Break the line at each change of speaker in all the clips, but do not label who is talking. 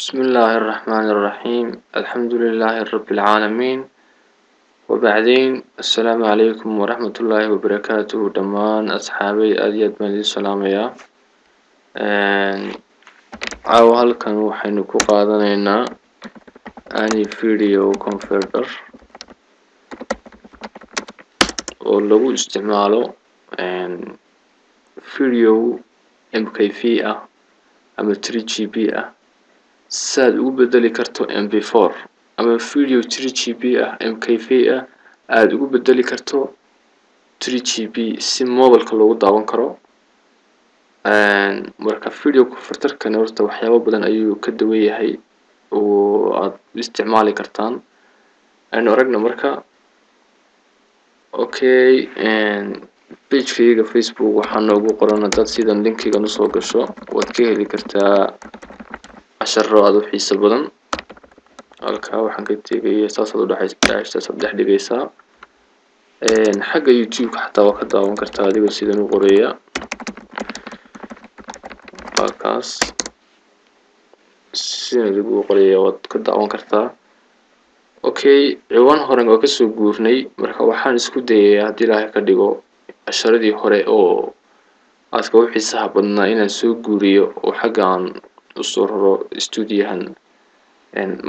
بسم الله الرحمن الرحيم. الحمد لله رب العالمين. وبعدين السلام عليكم ورحمة الله وبركاته دمان أصحابي أديت من السلام يا عاو هلكن وحين ku qaadanaynaa ani video converter oo lagu isticmaalo video MKV ah ama 3GB ah saad ugu bedeli karto MP4 ama video 3GB ah MKV ah aad ugu bedeli karto 3GB si mobilka loogu daawan karo marka video converter-kan horta waxyaabo badan ayuu ka duwan yahay oo aad isticmaali kartaan aynu aragna marka okay page-kayga Facebook waxaan noogu qoran dad sidan linkiga noo soo gasho waad ka heli kartaa casharo aad u xiiso badan halka waxaan ka tegayaa saasad u dhaxaysta saddex dhigaysa xagga YouTube xataa waa ka daawan kartaa adigoo sidan u qoraya halkaas sidan ugu qoraya waad ka daawan kartaa okay ciwaan hore oo ka soo guurnay marka waxaan isku dayayaa haddii Ilaahay ka dhigo casharadii hore oo aadka u xiisaha badnaa inaan soo guuriyo oo xaggaan u soo raro studio-han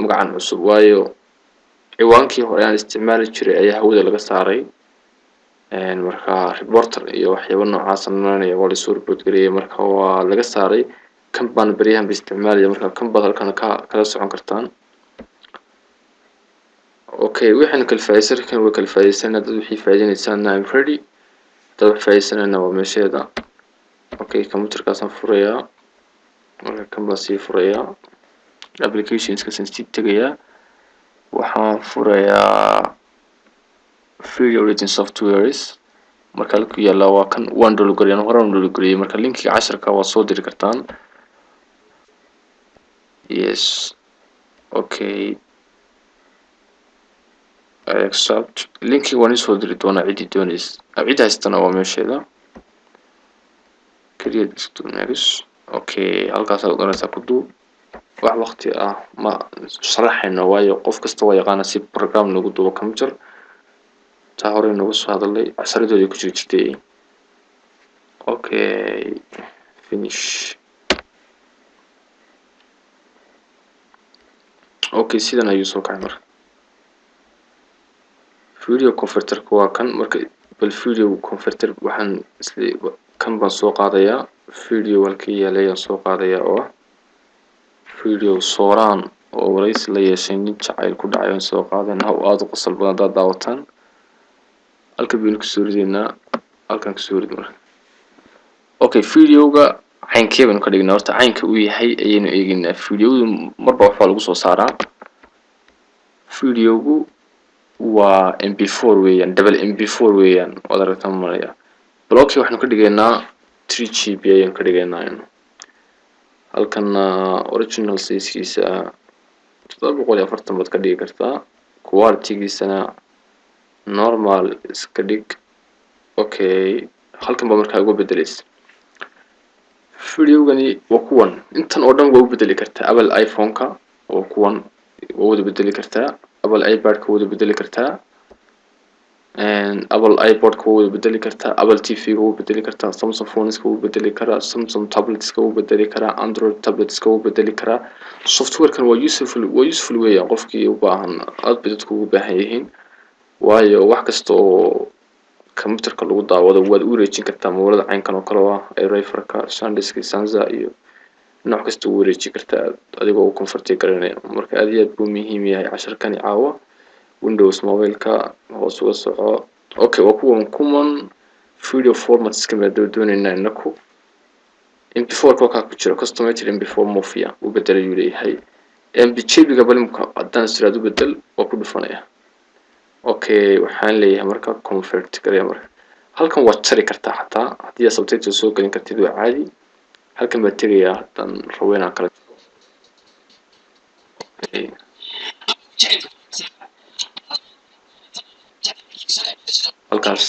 magacan cusub waayo ciwaankii hore aan isticmaali jiray ayaa hawada laga saaray marka reporter iyo waxyaabo noocaas ah waa la soo report gareeyay marka waa laga saaray kan baan bariyahan isticmaalaya marka kan baad halkan kala socon kartaan okay waxaan kala faa'iideysan waa kala faa'iideysanaa dad wixii faa'iideynaysan I'm ready dad faa'iideysanana waa meesheeda okay computerkaasaan furayaa marka kan baan sii furayaa applications ka sii tagayaa waxaan furayaa video editing softwares marka la ku yaala waa kan waan download horaan download marka linkiga casharka waa soo diri kartaan yes okay accept linkiga waan soo diri doonaa cidii doonaysa cid haystana waa meesheeda create next okay halkaas aad doonaysaa ku duub wax waqti ah ma sharaxayno waayo qof kasta waa yaqaan si program lagu duubo computer taa hore nagu soo hadalay casharadooda ku jirtay okay finish okay sidan ayuu soo kacay marka video converter waa kan marka bal video converter waxaan isla kan baan soo qaadayaa video halkii yaalay soo qaadayaa oo video sooraan oo warays la yeeshay nin jacayl ku dhacay soo qaadana oo aad u qosol badan daawataan halka baan ku soo ridaynaa halkan ku soo ridno okay videoga caynkeeban ka dhignaa horta caynka uu yahay ayaynu eegaynaa videodu marba waxa lagu soo saaraa videogu waa MP4 weeyaan double MP4 weeyaan wada aragtaan maraya block waxaanu ka dhigaynaa 3GB ayaan ka dhigaynaa halkan original size-kiisa 740 baad ka dhigi kartaa quality-giisana normal iska dhig okay halkan ba markaa ugu bedelaysa videogani waa kuwan intan oo dhan waa u bedeli kartaa Apple iPhone-ka oo kuwan waa u bedeli kartaa Apple iPad-ka waa u bedeli kartaa Apple iPod-ka waa u bedeli kartaa Apple TV-ga waa u bedeli kartaa Samsung phones-ka waa u bedeli karaa Samsung tablets-ka waa u bedeli karaa Android tablets-ka waa u bedeli karaa software-kan waa useful weeyaan qofkii u baahan aad dadku u baahan yihiin waayo wax kasta oo computerka lagu daawado waad u wareejin kartaa moolada caynkan oo kale ah iRiver-ka SanDisk Sansa iyo nooc kasta u wareejin kartaa adigoo u convert garanaya marka aad iyo aad buu muhiim yahay casharkani caawa Windows mobile-ka hoos uga soco okay waa kuwan common video formats ka mid doonayna inaku MP4 ka ku jira customized MP4 mofia u bedelay leeyahay MPG-ga balimka haddana siraad u bedel waa ku dhufanaya okay waxaan leeyahay marka convert gareeyo marka halkan waad jari kartaa xataa haddii aad subtitle soo galin kartid waa caadi halkan baad tagayaa hadan raweynaa kala halkaas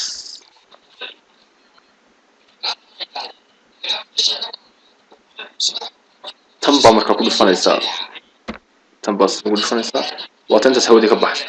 tan baa markaa ku dhufanaysaa بس نقول فنسا واتنت سعودي كبحش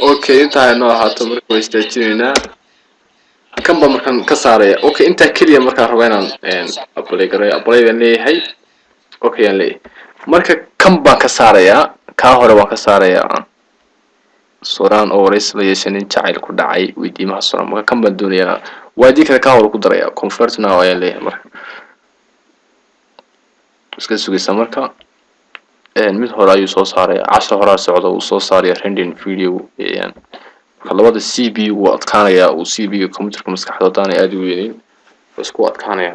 اوكي انت هاي نوع هاتو مركب ويستاجينينا كم بمركان كسارية اوكي انت كليا مركان ربينا ابلي قري ابلي اللي هي اوكي اللي مركا كم با كسارية كاهورا با كسارية سوران او رئيس ليشنين جعيل ku dhacay weydiimaha suran marka kan baan doonayaa waadi kale ka hor ku daraya convert now ayaa leeyahay marka iska sugaysa marka mid hore ayuu soo saaray 10 hore socdo uu soo saaray rendering video marka labada CPU uu adkaanaya uu CPU computerka maskaxda aan aad u weyn isku adkaanaya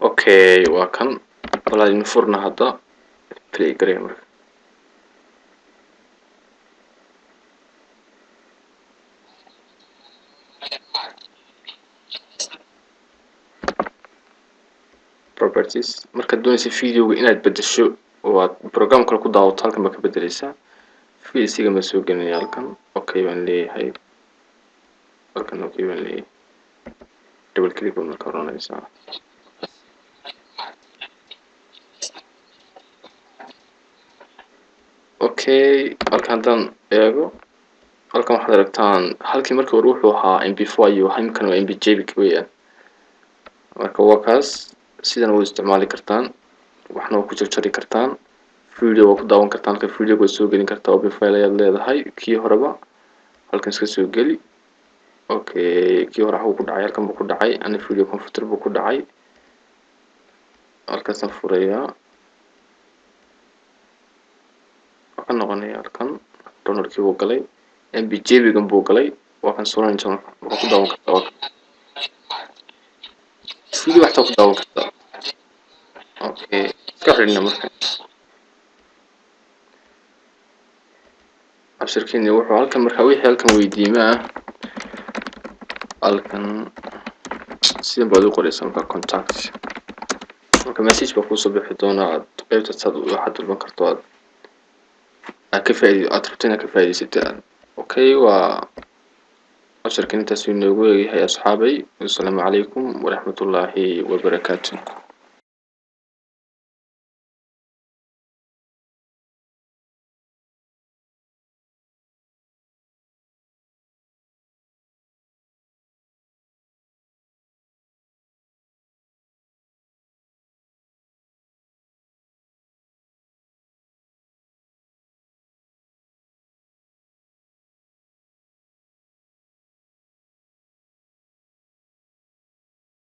اوكي وكان والله ينفرنا هذا بلاي جريمر properties marka doonaysa video inaad bedesho oo program kale ku daawato halkan ma ka bedelaysaa fiisiga ma soo gelinaya halkan okay baan leeyahay halkan okay baan leeyahay double click on marka oranaysaa okay halkan dan eego halkan waxaad aragtaan halkii markii hore wuxuu ahaa mp4 iyo halkan waa mbjb weeyaan marka waa kaas sidan u isticmaali kartaan waxna ku jarjari kartaan video ku daawan kartaan halka video ku soo gelin kartaa oo file ayaad leedahay kii horeba halkan iska soo geli okay kii hore waxa ku dhacay halkan buu ku dhacay ana video computer buu ku dhacay halkaas aan furayaa waxaan noqonayaa halkan downloadkii buu galay mbjb gan buu galay waa kan soo ranjin ku daawan kartaa video waxta ku daawan kartaa okay iska xirina marka abshirkiini wuxuu halkan marka wixii halkan weydiimaa halkan sidoo baad u qoraysan marka contact marka message ba ku soo bixi doona qaybta sad waxaad dalban karto aad ka faa'iido aad rabtana ka faa'iideysataa okay waa abshirkiini taas inoogu yahay asxaabay assalamu calaykum waraxmatullaahi wabarakaatuh